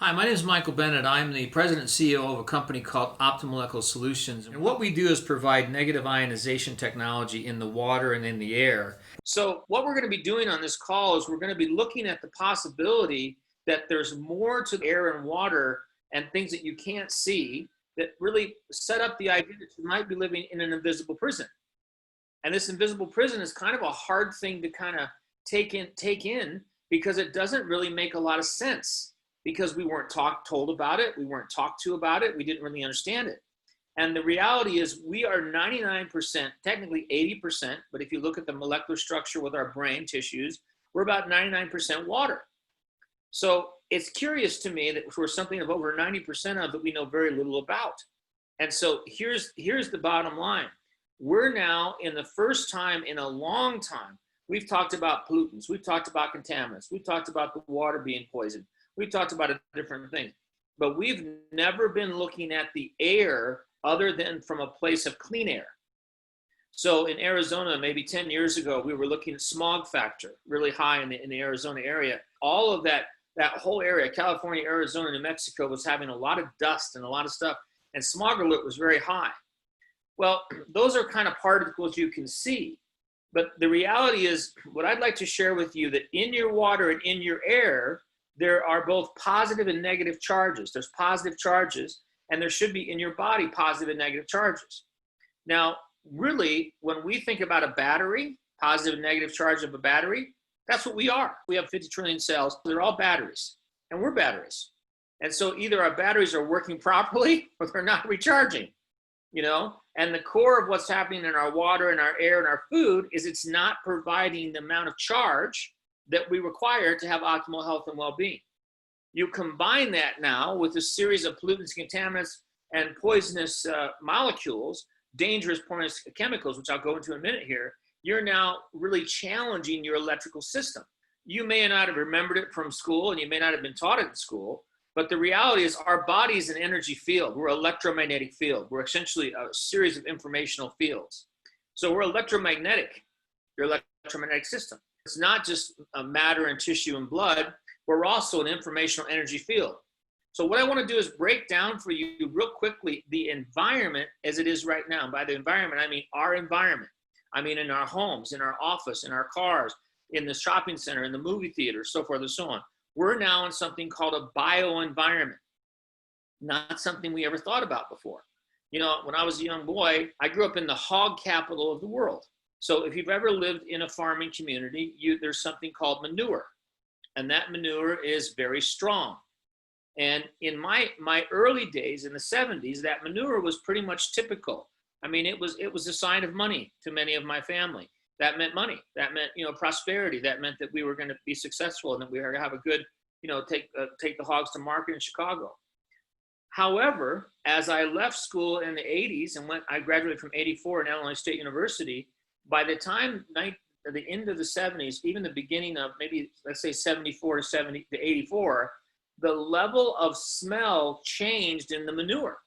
Hi, my name is Michael Bennett. I'm the president and CEO of a company called Optomolecular Solutions. And what we do is provide negative ionization technology in the water and in the air. So, what we're going to be doing on this call is we're going to be looking at the possibility that there's more to air and water and things that you can't see that really set up the idea that you might be living in an invisible prison. And this invisible prison is kind of a hard thing to kind of take in because it doesn't really make a lot of sense because we weren't told about it, we weren't talked to about it, we didn't really understand it. And the reality is we are 99%, technically 80%, but if you look at the molecular structure with our brain tissues, we're about 99% water. So it's curious to me that for something of over 90% of that we know very little about. And so here's the bottom line. We're now in the first time in a long time, we've talked about pollutants, we've talked about contaminants, we've talked about the water being poisoned, we've talked about a different thing, but we've never been looking at the air other than from a place of clean air. So in Arizona, maybe 10 years ago, we were looking at smog factor, really high in the Arizona area. All of that whole area, California, Arizona, New Mexico, was having a lot of dust and a lot of stuff, and smog alert was very high. Well, those are kind of particles you can see. But the reality is, what I'd like to share with you, that in your water and in your air, there are both positive and negative charges. There's positive charges, and there should be in your body positive and negative charges. Now, really, when we think about a battery, positive and negative charge of a battery, that's what we are. We have 50 trillion cells. They're all batteries, and we're batteries. And so either our batteries are working properly or they're not recharging, you know? And the core of what's happening in our water and our air and our food is it's not providing the amount of charge that we require to have optimal health and well-being. You combine that now with a series of pollutants, contaminants, and poisonous molecules, dangerous poisonous chemicals, which I'll go into in a minute here, you're now really challenging your electrical system. You may not have remembered it from school, and you may not have been taught it in school, but the reality is our body is an energy field. We're an electromagnetic field. We're essentially a series of informational fields. So we're electromagnetic, your electromagnetic system. It's not just a matter and tissue and blood. We're also an informational energy field. So what I want to do is break down for you real quickly the environment as it is right now. And by the environment, I mean our environment. I mean in our homes, in our office, in our cars, in the shopping center, in the movie theater, so forth and so on. We're now in something called a bioenvironment, not something we ever thought about before. You know, when I was a young boy, I grew up in the hog capital of the world. So if you've ever lived in a farming community, there's something called manure, and that manure is very strong. And in my early days in the 70s, that manure was pretty much typical. I mean, it was a sign of money to many of my family. That meant money. That meant, you know, prosperity. That meant that we were going to be successful and that we were going to have a good, you know, take the hogs to market in Chicago. However, as I left school in the 80s and I graduated from 84 in Illinois State University, by the time the end of the 70s, even the beginning of maybe, let's say 74 to 84, the level of smell changed in the manure.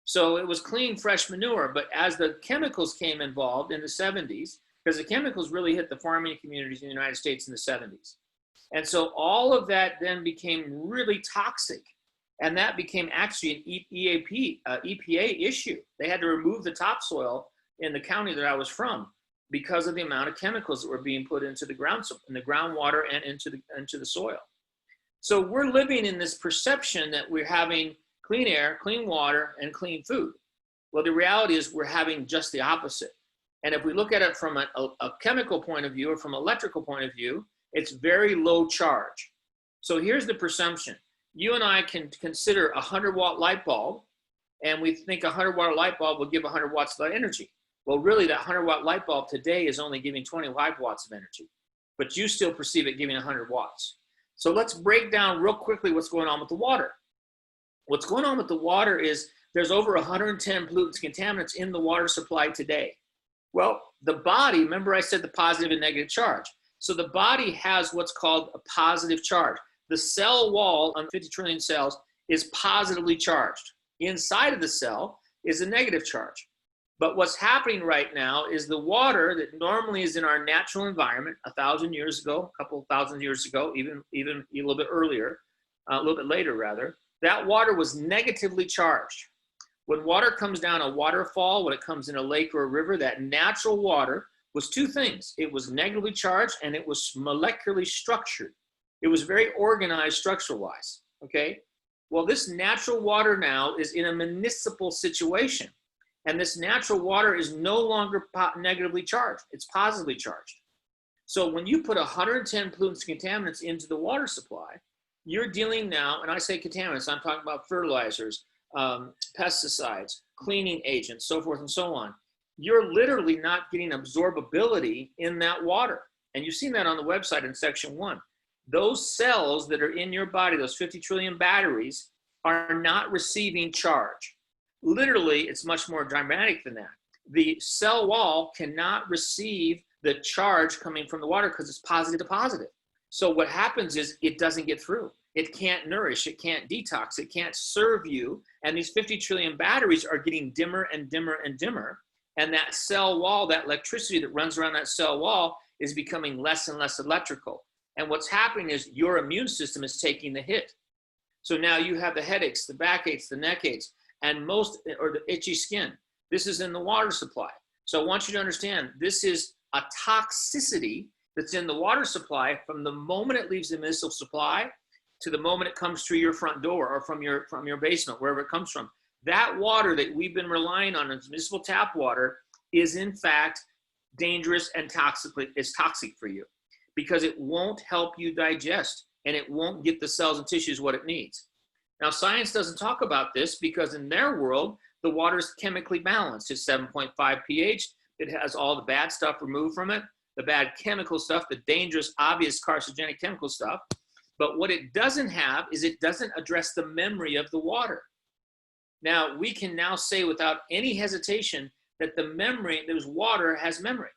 So it was clean, fresh manure. But as the chemicals came involved in the 70s, because the chemicals really hit the farming communities in the United States in the 70s. And so all of that then became really toxic. And that became actually an EPA issue. They had to remove the topsoil in the county that I was from because of the amount of chemicals that were being put into the groundwater and into the soil. So we're living in this perception that we're having clean air, clean water, and clean food. Well, the reality is we're having just the opposite. And if we look at it from a chemical point of view or from an electrical point of view, it's very low charge. So here's the presumption. You and I can consider a 100-watt light bulb, and we think a 100-watt light bulb will give 100 watts of energy. Well, really, that 100-watt light bulb today is only giving 25 watts of energy, but you still perceive it giving 100 watts. So let's break down real quickly what's going on with the water. What's going on with the water is there's over 110 pollutants, contaminants in the water supply today. Well, the body, remember I said the positive and negative charge. So the body has what's called a positive charge. The cell wall on 50 trillion cells is positively charged. Inside of the cell is a negative charge. But what's happening right now is the water that normally is in our natural environment 1,000 years ago, a couple thousand years ago, even a little bit earlier, a little bit later rather, that water was negatively charged. When water comes down a waterfall, when it comes in a lake or a river, that natural water was two things. It was negatively charged and it was molecularly structured. It was very organized structure-wise, okay? Well, this natural water now is in a municipal situation. And this natural water is no longer negatively charged. It's positively charged. So when you put 110 pollutants and contaminants into the water supply, you're dealing now, and I say contaminants, I'm talking about fertilizers, pesticides, cleaning agents, so forth and so on. You're literally not getting absorbability in that water. And you've seen that on the website in section 1. Those cells that are in your body, those 50 trillion batteries, are not receiving charge. Literally, it's much more dramatic than that. The cell wall cannot receive the charge coming from the water because it's positive to positive. So what happens is it doesn't get through. It can't nourish, it can't detox, it can't serve you. And these 50 trillion batteries are getting dimmer and dimmer and dimmer. And that cell wall, that electricity that runs around that cell wall is becoming less and less electrical. And what's happening is your immune system is taking the hit. So now you have the headaches, the backaches, the neck aches, and or the itchy skin. This is in the water supply. So I want you to understand, this is a toxicity that's in the water supply from the moment it leaves the municipal supply to the moment it comes through your front door or from your basement, wherever it comes from. That water that we've been relying on as municipal tap water is in fact dangerous and toxic for you because it won't help you digest and it won't get the cells and tissues what it needs. Now, science doesn't talk about this because in their world, the water is chemically balanced. It's 7.5 pH. It has all the bad stuff removed from it, the bad chemical stuff, the dangerous, obvious carcinogenic chemical stuff. But what it doesn't have is it doesn't address the memory of the water. Now, we can now say without any hesitation that there's water has memory.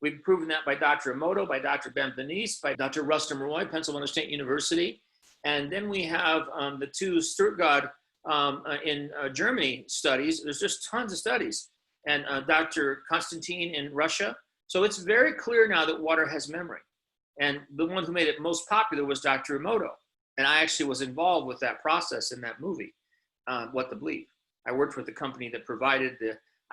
We've proven that by Dr. Emoto, by Dr. Benveniste, by Dr. Rustum Roy, Pennsylvania State University. And then we have the two Stuttgart in Germany studies. There's just tons of studies. And Dr. Konstantin in Russia. So it's very clear now that water has memory. And the one who made it most popular was Dr. Emoto. And I actually was involved with that process in that movie, What the Bleep. I worked with the company that provided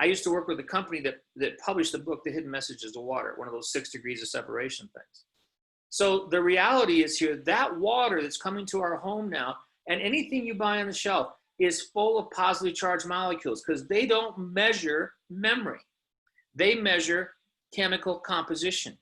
I used to work with the company that published the book, The Hidden Messages of Water, one of those 6 degrees of separation things. So the reality is here, that water that's coming to our home now, and anything you buy on the shelf is full of positively charged molecules because they don't measure memory. They measure chemical composition.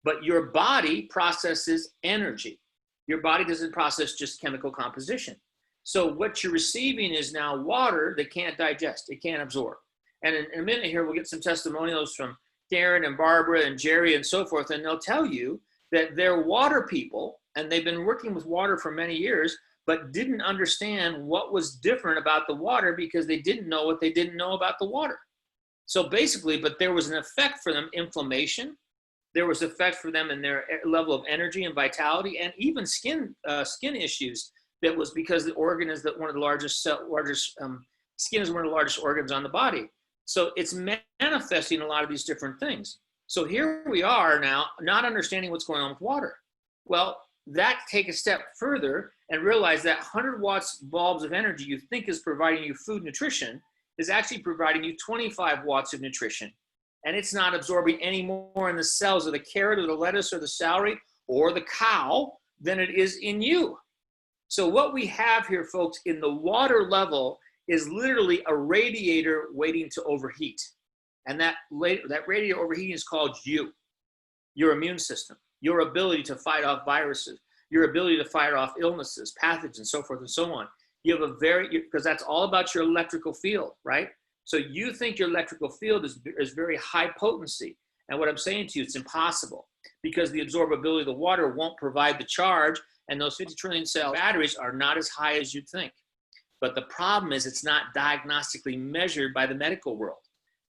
But your body processes energy. Your body doesn't process just chemical composition. So what you're receiving is now water that can't digest, it can't absorb. And in a minute here, we'll get some testimonials from Darren and Barbara and Jerry and so forth, and they'll tell you that they're water people, and they've been working with water for many years, but didn't understand what was different about the water because they didn't know what they didn't know about the water. So basically, but there was an effect for them, inflammation. There was effect for them in their level of energy and vitality, and even skin issues. That was because the organ is one of the largest skin is one of the largest organs on the body. So it's manifesting a lot of these different things. So here we are now, not understanding what's going on with water. Well, take a step further and realize that 100 watts bulbs of energy you think is providing you food nutrition is actually providing you 25 watts of nutrition. And it's not absorbing any more in the cells of the carrot or the lettuce or the celery or the cow than it is in you. So what we have here, folks, in the water level is literally a radiator waiting to overheat. And that radiator overheating is called your immune system, your ability to fight off viruses, your ability to fight off illnesses, pathogens, so forth and so on. You have because that's all about your electrical field, right? So you think your electrical field is very high potency. And what I'm saying to you, it's impossible because the absorbability of the water won't provide the charge, and those 50 trillion cell batteries are not as high as you'd think. But the problem is it's not diagnostically measured by the medical world.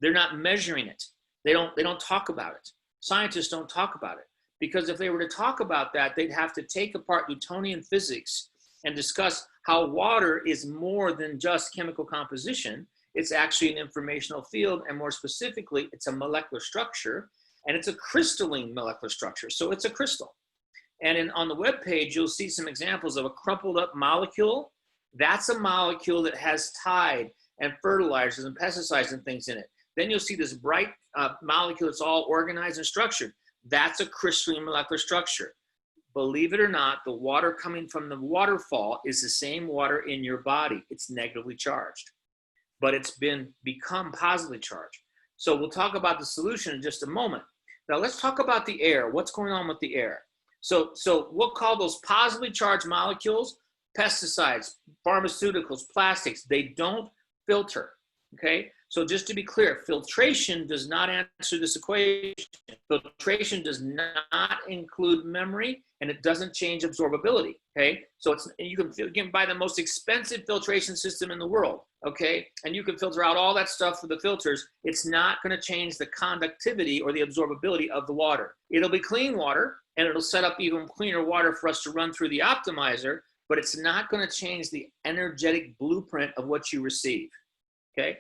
They're not measuring it. They don't talk about it. Scientists don't talk about it because if they were to talk about that, they'd have to take apart Newtonian physics and discuss how water is more than just chemical composition. It's actually an informational field, and more specifically, it's a molecular structure, and it's a crystalline molecular structure. So it's a crystal. And on the web page, you'll see some examples of a crumpled up molecule. That's a molecule that has tide and fertilizers and pesticides and things in it. Then you'll see this bright molecule that's all organized and structured. That's a crystalline molecular structure. Believe it or not, the water coming from the waterfall is the same water in your body. It's negatively charged, but it's become positively charged. So we'll talk about the solution in just a moment. Now let's talk about the air. What's going on with the air? So we'll call those positively charged molecules pesticides, pharmaceuticals, plastics. They don't filter, okay? So just to be clear, filtration does not answer this equation. Filtration does not include memory, and it doesn't change absorbability, okay? So you can buy the most expensive filtration system in the world, okay? And you can filter out all that stuff with the filters. It's not gonna change the conductivity or the absorbability of the water. It'll be clean water, and it'll set up even cleaner water for us to run through the optimizer, but it's not gonna change the energetic blueprint of what you receive, okay?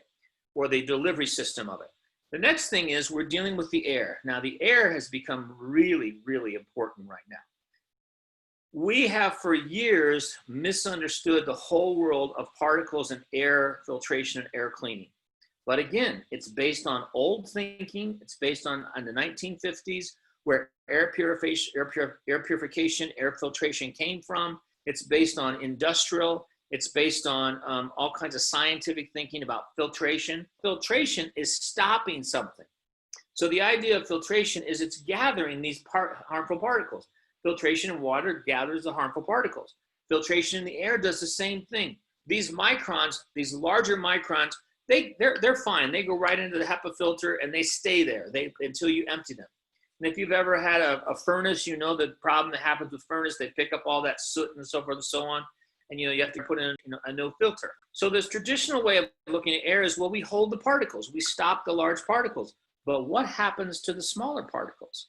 Or the delivery system of it. The next thing is we're dealing with the air. Now the air has become really, really important right now. We have for years misunderstood the whole world of particles and air filtration and air cleaning. But again, it's based on old thinking. It's based on the 1950s where air purification, air filtration came from. It's based on industrial. It's based on all kinds of scientific thinking about filtration. Filtration is stopping something. So the idea of filtration is it's gathering these harmful particles. Filtration in water gathers the harmful particles. Filtration in the air does the same thing. These microns, these larger microns, they're fine. They go right into the HEPA filter and they stay there until you empty them. And if you've ever had a furnace, you know the problem that happens with furnace. They pick up all that soot and so forth and so on. And you have to put in a new filter. So this traditional way of looking at air is, well, we hold the particles. We stop the large particles. But what happens to the smaller particles?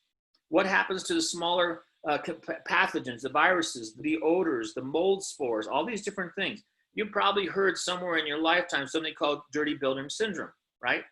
What happens to the smaller pathogens, the viruses, the odors, the mold spores, all these different things? You've probably heard somewhere in your lifetime something called dirty building syndrome, right?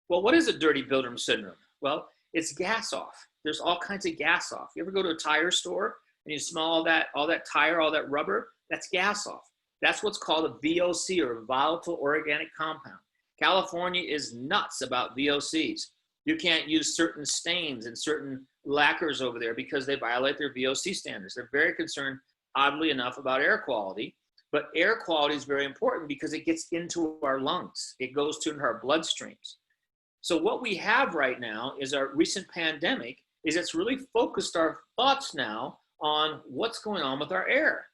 Well, what is a dirty building syndrome? Well, it's gas off. There's all kinds of gas off. You ever go to a tire store and you smell all that tire, all that rubber? That's gas off. That's what's called a VOC, or volatile organic compound. California is nuts about VOCs. You can't use certain stains and certain lacquers over there because they violate their VOC standards. They're very concerned, oddly enough, about air quality. But air quality is very important because it gets into our lungs. It goes to our bloodstreams. So what we have right now is our recent pandemic is it's really focused our thoughts now on what's going on with our air.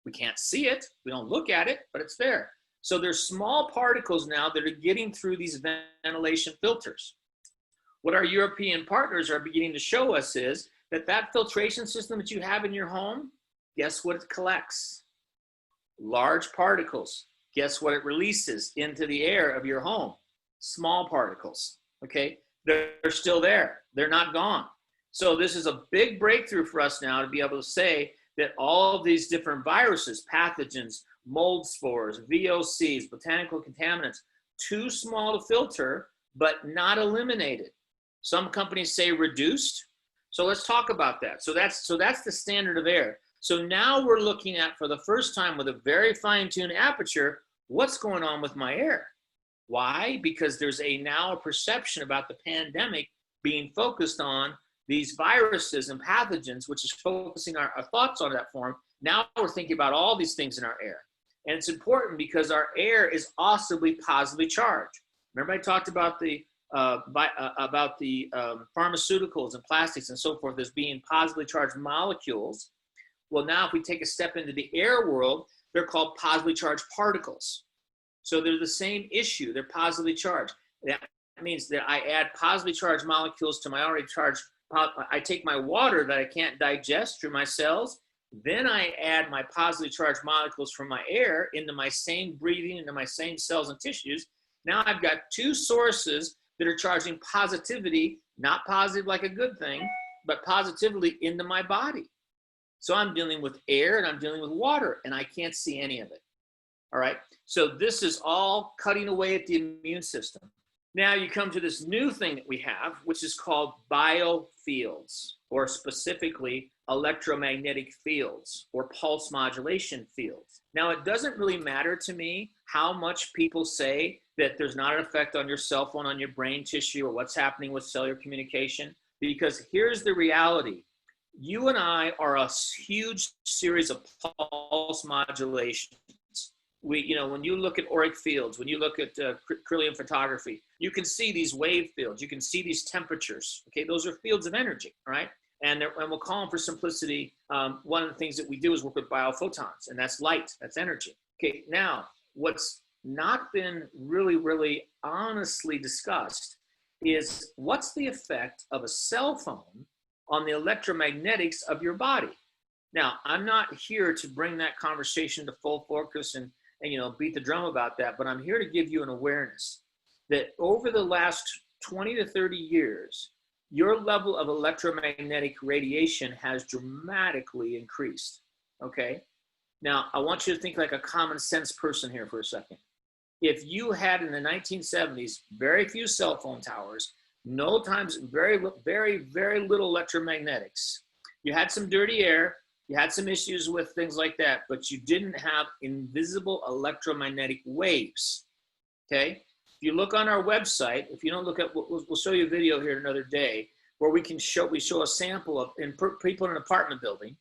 We can't see it, we don't look at it, but it's there. So there's small particles now that are getting through these ventilation filters. What our European partners are beginning to show us is that filtration system that you have in your home, guess what it collects? Large particles. Guess what it releases into the air of your home? Small particles, okay? They're still there, they're not gone. So this is a big breakthrough for us now to be able to say that all of these different viruses, pathogens, mold spores, VOCs, botanical contaminants, too small to filter, but not eliminated. Some companies say reduced. So let's talk about that. So that's the standard of air. So now we're looking at, for the first time with a very fine-tuned aperture, what's going on with my air? Why? Because there's now a perception about the pandemic being focused on these viruses and pathogens, which is focusing our thoughts on that form. Now we're thinking about all these things in our air. And it's important because our air is also positively charged. Remember I talked about the pharmaceuticals and plastics and so forth as being positively charged molecules. Well, now if we take a step into the air world, they're called positively charged particles. So they're the same issue, they're positively charged. That means that I add positively charged molecules to my already charged. I take my water that I can't digest through my cells, then I add my positively charged molecules from my air into my same breathing, into my same cells and tissues. Now I've got two sources that are charging positivity, not positive like a good thing, but positively into my body. So I'm dealing with air and I'm dealing with water, and I can't see any of it. All right, so this is all cutting away at the immune system. Now you come to this new thing that we have, which is called biofields. or specifically electromagnetic fields or pulse modulation fields. Now, it doesn't really matter to me how much people say that there's not an effect on your cell phone, on your brain tissue, or what's happening with cellular communication, because here's the reality. You and I are a huge series of pulse modulations. When you look at auric fields, when you look at Kirlian photography, you can see these wave fields. You can see these temperatures. Okay, those are fields of energy, all right? And we'll call them, for simplicity, one of the things that we do is work with biophotons, and that's light, that's energy. Okay, now, what's not been really, really honestly discussed is what's the effect of a cell phone on the electromagnetics of your body. Now, I'm not here to bring that conversation to full focus and beat the drum about that, but I'm here to give you an awareness that over the last 20 to 30 years, your level of electromagnetic radiation has dramatically increased, okay? Now, I want you to think like a common sense person here for a second. If you had in the 1970s, very few cell phone towers, very little electromagnetics, you had some dirty air, you had some issues with things like that, but you didn't have invisible electromagnetic waves, okay? If you look on our website, if you don't look at, we'll show you a video here another day where we show a sample of people in an apartment building.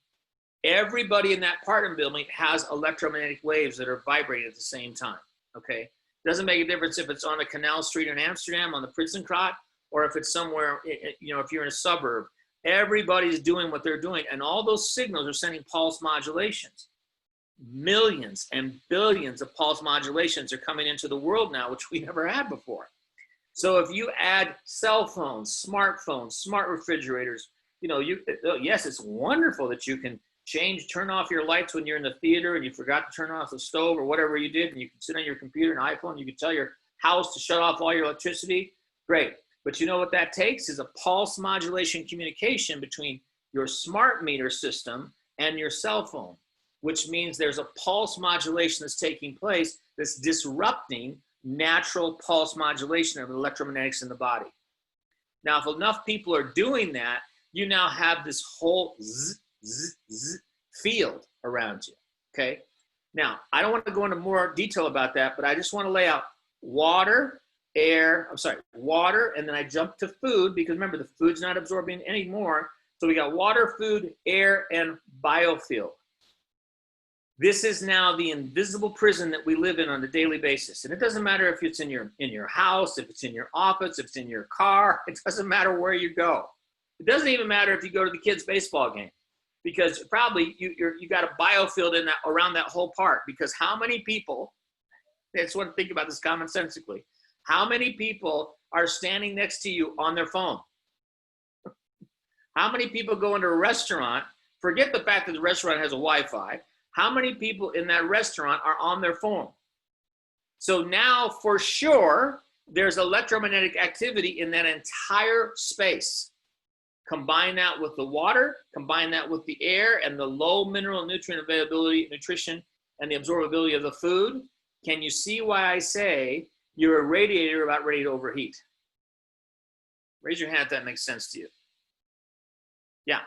Everybody in that apartment building has electromagnetic waves that are vibrating at the same time, okay? Doesn't make a difference if it's on a canal street in Amsterdam on the Prinsengracht, or if it's somewhere, if you're in a suburb. Everybody's doing what they're doing, and all those signals are sending pulse modulations. Millions and billions of pulse modulations are coming into the world now, which we never had before. So if you add cell phones, smartphones, smart refrigerators, yes, it's wonderful that you can turn off your lights when you're in the theater and you forgot to turn off the stove or whatever you did, and you can sit on your computer and iPhone, you can tell your house to shut off all your electricity. Great. But you know what that takes is a pulse modulation communication between your smart meter system and your cell phone, which means there's a pulse modulation that's taking place that's disrupting natural pulse modulation of electromagnetics in the body. Now, if enough people are doing that, you now have this whole field around you, okay? Now, I don't want to go into more detail about that, but I just want to lay out water, and then I jump to food, because remember, the food's not absorbing anymore. So we got water, food, air, and biofield. This is now the invisible prison that we live in on a daily basis. And it doesn't matter if it's in your house, if it's in your office, if it's in your car. It doesn't matter where you go. It doesn't even matter if you go to the kids' baseball game, because probably you got a biofield in that around that whole part. Because how many people? I just want to think about this commonsensically. How many people are standing next to you on their phone? How many people go into a restaurant? Forget the fact that the restaurant has a Wi-Fi. How many people in that restaurant are on their phone? So now, for sure, there's electromagnetic activity in that entire space. Combine that with the water, combine that with the air and the low mineral nutrient availability, nutrition, and the absorbability of the food. Can you see why I say you're a radiator about ready to overheat? Raise your hand if that makes sense to you. Yeah.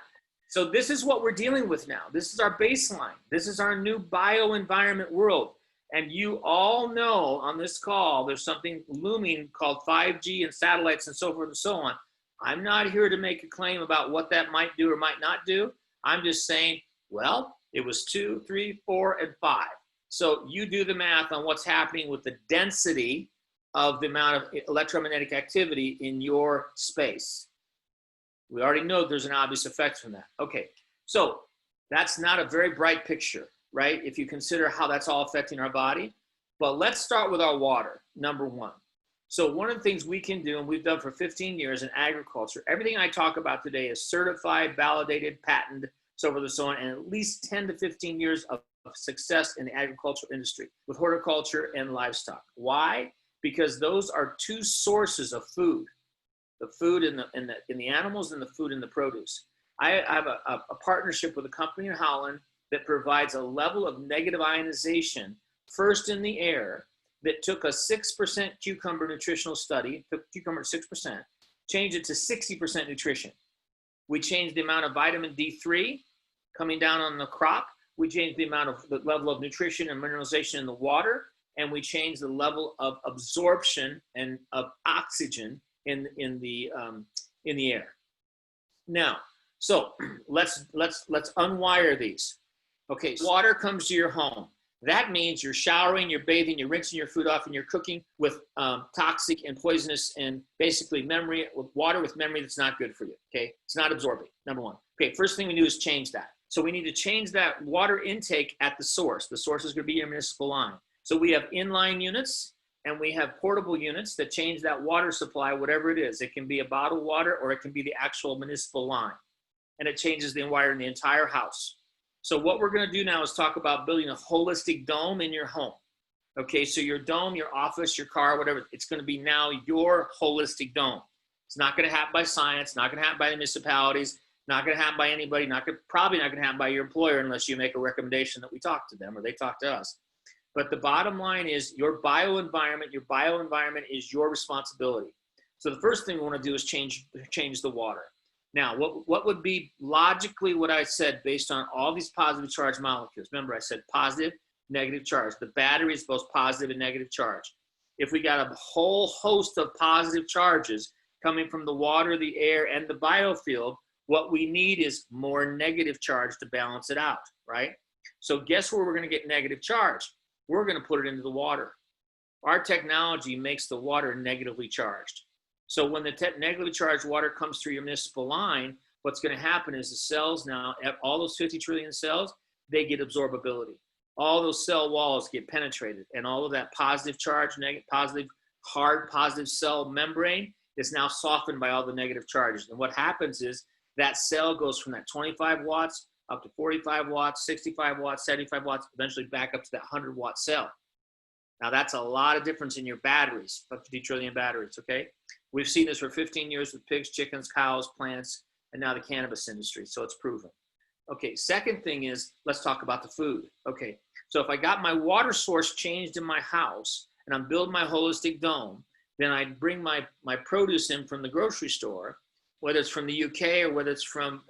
So this is what we're dealing with now. This is our baseline. This is our new bioenvironment world. And you all know on this call, there's something looming called 5G and satellites and so forth and so on. I'm not here to make a claim about what that might do or might not do. I'm just saying, well, it was 2, 3, 4, and 5. So you do the math on what's happening with the density of the amount of electromagnetic activity in your space. We already know there's an obvious effect from that. Okay, so that's not a very bright picture, right? If you consider how that's all affecting our body. But let's start with our water, number one. So one of the things we can do, and we've done for 15 years in agriculture, everything I talk about today is certified, validated, patented, so forth and so on, and at least 10 to 15 years of success in the agricultural industry with horticulture and livestock. Why? Because those are two sources of food. The food in the animals and the food in the produce. I have a partnership with a company in Holland that provides a level of negative ionization first in the air that took a 6% cucumber nutritional study, took cucumber 6%, changed it to 60% nutrition We change the amount of vitamin D3 coming down on the crop. We change the amount of the level of nutrition and mineralization in the water, and we change the level of absorption and of oxygen in the air. Now, so let's unwire these. Okay, so water comes to your home. That means you're showering, you're bathing, you're rinsing your food off, and you're cooking with toxic and poisonous and basically water with memory that's not good for you, okay? It's not absorbing, number one. Okay, first thing we do is change that. So we need to change that water intake at the source. The source is gonna be your municipal line. So we have inline units and we have portable units that change that water supply, whatever it is. It can be a bottled water or it can be the actual municipal line. And it changes the wire in the entire house. So what we're gonna do now is talk about building a holistic dome in your home. Okay, so your dome, your office, your car, whatever, it's gonna be now your holistic dome. It's not gonna happen by science, not gonna happen by the municipalities, not gonna happen by anybody, probably not gonna happen by your employer unless you make a recommendation that we talk to them or they talk to us. But the bottom line is your bioenvironment is your responsibility. So the first thing we wanna do is change the water. Now, what would be logically what I said based on all these positive charge molecules? Remember, I said positive, negative charge. The battery is both positive and negative charge. If we got a whole host of positive charges coming from the water, the air, and the biofield, what we need is more negative charge to balance it out, right? So guess where we're gonna get negative charge? We're gonna put it into the water. Our technology makes the water negatively charged. So when the negatively charged water comes through your municipal line, what's going to happen is the cells now, all those 50 trillion cells, they get absorbability. All those cell walls get penetrated, and all of that positive charge, hard positive cell membrane is now softened by all the negative charges. And what happens is that cell goes from that 25 watts up to 45 watts, 65 watts, 75 watts, eventually back up to that 100 watt cell. Now that's a lot of difference in your batteries, 50 trillion batteries, okay? We've seen this for 15 years with pigs, chickens, cows, plants, and now the cannabis industry, so it's proven. Okay, second thing is, let's talk about the food. Okay, so if I got my water source changed in my house and I'm building my holistic dome, then I bring my produce in from the grocery store, whether it's from the UK or whether it's from,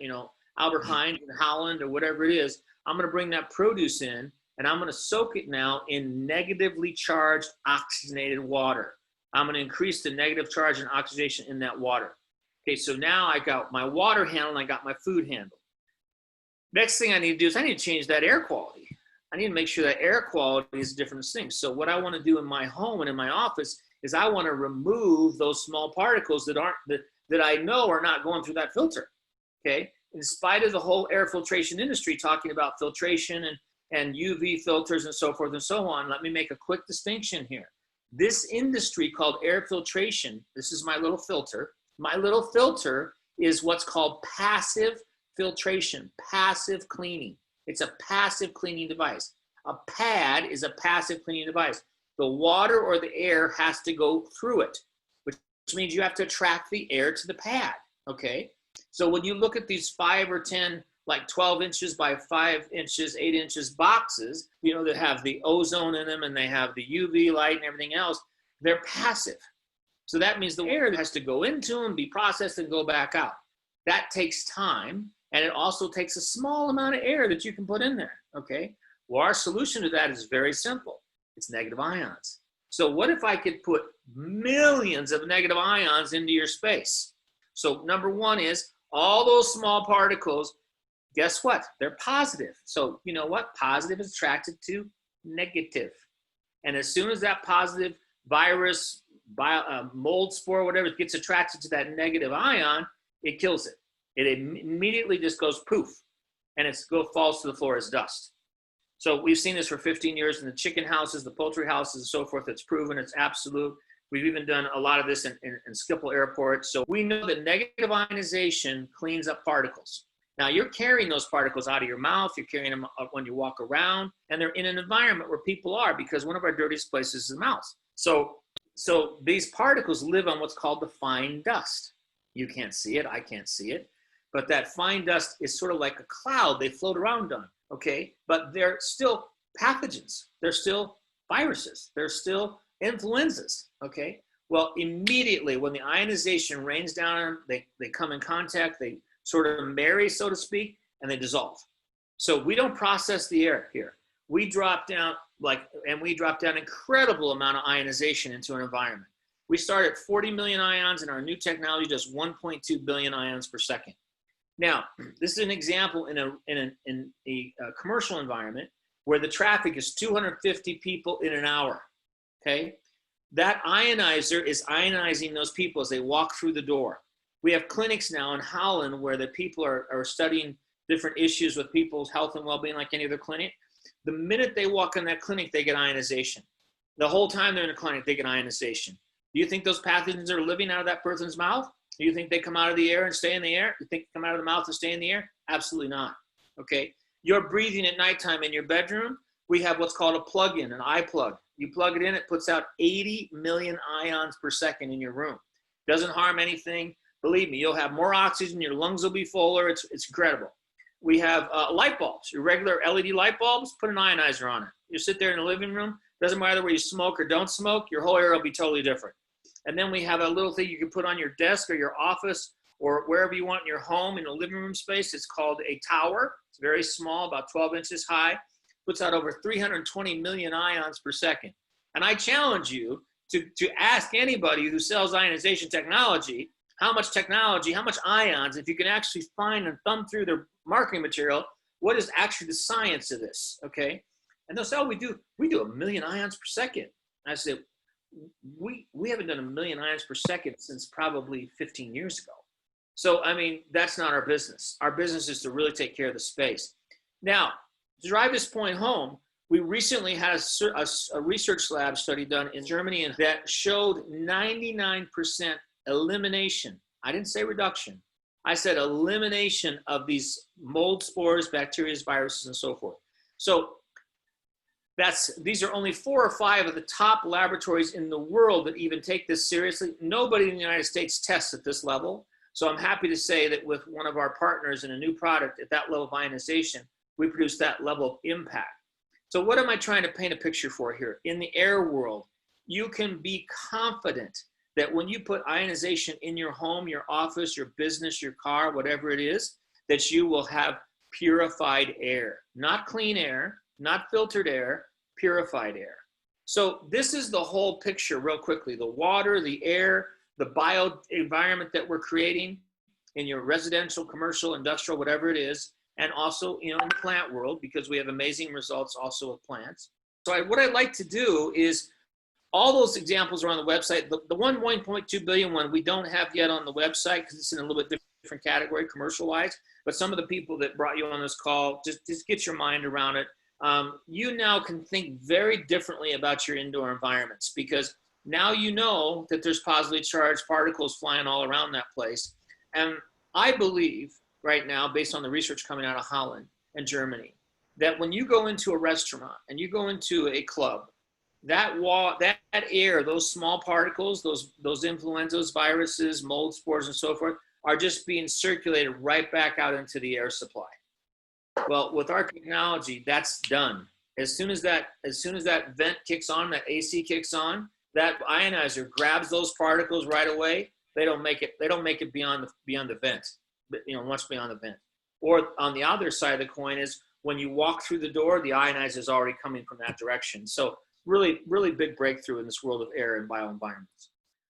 Albert Heijn in Holland or whatever it is, I'm gonna bring that produce in and I'm gonna soak it now in negatively charged oxygenated water. I'm gonna increase the negative charge and oxidation in that water. Okay, so now I got my water handled and I got my food handled. Next thing I need to do is I need to change that air quality. I need to make sure that air quality is a different thing. So what I wanna do in my home and in my office is I wanna remove those small particles that I know are not going through that filter, okay? In spite of the whole air filtration industry talking about filtration and UV filters and so forth and so on, let me make a quick distinction here. This industry called air filtration, this is my little filter. My little filter is what's called passive filtration, passive cleaning. It's a passive cleaning device. A pad is a passive cleaning device. The water or the air has to go through it, which means you have to attract the air to the pad, okay? So when you look at these 5 or 10, like 12 inches by 5 inches, 8 inches boxes, that have the ozone in them and they have the UV light and everything else, they're passive. So that means the air has to go into them, be processed and go back out. That takes time, and it also takes a small amount of air that you can put in there, okay? Well, our solution to that is very simple. It's negative ions. So what if I could put millions of negative ions into your space? So number one is all those small particles, guess what? They're positive. So you know what? Positive is attracted to negative. And as soon as that positive virus, mold spore, whatever, gets attracted to that negative ion, it kills it. It immediately just goes poof, and it falls to the floor as dust. So we've seen this for 15 years in the chicken houses, the poultry houses, and so forth. It's proven, it's absolute. We've even done a lot of this in Schiphol Airport. So we know that negative ionization cleans up particles. Now you're carrying those particles out of your mouth, you're carrying them up when you walk around, and they're in an environment where people are, because one of our dirtiest places is the mouth. So these particles live on what's called the fine dust. You can't see it, I can't see it, but that fine dust is sort of like a cloud they float around on, okay? But they're still pathogens, they're still viruses, they're still influenzas, okay? Well, immediately when the ionization rains down on them, they come in contact, they sort of marry, so to speak, and they dissolve. So we don't process the air here. We drop down incredible amount of ionization into an environment. We start at 40 million ions, and our new technology does 1.2 billion ions per second. Now, this is an example in a commercial environment where the traffic is 250 people in an hour, okay? That ionizer is ionizing those people as they walk through the door. We have clinics now in Holland where the people are studying different issues with people's health and well-being like any other clinic. The minute they walk in that clinic, they get ionization. The whole time they're in the clinic, they get ionization. Do you think those pathogens are living out of that person's mouth? Do you think they come out of the air and stay in the air? You think they come out of the mouth and stay in the air? Absolutely not, okay? You're breathing at nighttime in your bedroom. We have what's called a plug-in, an eye plug. You plug it in, it puts out 80 million ions per second in your room. Doesn't harm anything. Believe me, you'll have more oxygen, your lungs will be fuller. It's incredible. We have light bulbs, your regular LED light bulbs, put an ionizer on it. You sit there in the living room, doesn't matter whether you smoke or don't smoke, your whole air will be totally different. And then we have a little thing you can put on your desk or your office or wherever you want in your home in the living room space. It's called a tower. It's very small, about 12 inches high. Puts out over 320 million ions per second. And I challenge you to ask anybody who sells ionization technology, how much ions, if you can actually find and thumb through their marketing material, what is actually the science of this, okay? And they'll say, oh, we do 1 million ions per second. And I said, we haven't done 1 million ions per second since probably 15 years ago. So, I mean, that's not our business. Our business is to really take care of the space. Now, to drive this point home, we recently had a research lab study done in Germany that showed 99% elimination. I didn't say reduction. I said elimination of these mold spores, bacteria, viruses, and so forth. So these are only 4 or 5 of the top laboratories in the world that even take this seriously. Nobody in the United States tests at this level. So I'm happy to say that with one of our partners in a new product at that level of ionization, we produce that level of impact. So what am I trying to paint a picture for here? In the air world, you can be confident that when you put ionization in your home, your office, your business, your car, whatever it is, that you will have purified air. Not clean air, not filtered air, purified air. So this is the whole picture real quickly. The water, the air, the bio environment that we're creating in your residential, commercial, industrial, whatever it is, and also, in the plant world, because we have amazing results also with plants. So what I'd like to do is, all those examples are on the website. The 1.2 billion one we don't have yet on the website because it's in a little bit different category commercial-wise. But some of the people that brought you on this call, just get your mind around it. You now can think very differently about your indoor environments because now you know that there's positively charged particles flying all around that place. And I believe right now, based on the research coming out of Holland and Germany, that when you go into a restaurant and you go into a club, that air, those small particles, those influenzas, viruses, mold spores, and so forth, are just being circulated right back out into the air supply. Well, with our technology, that's done. As soon as that vent kicks on, that AC kicks on, that ionizer grabs those particles right away. They don't make it beyond the vent, much beyond the vent. Or on the other side of the coin is when you walk through the door, the ionizer is already coming from that direction. So really, really big breakthrough in this world of air and bioenvironments.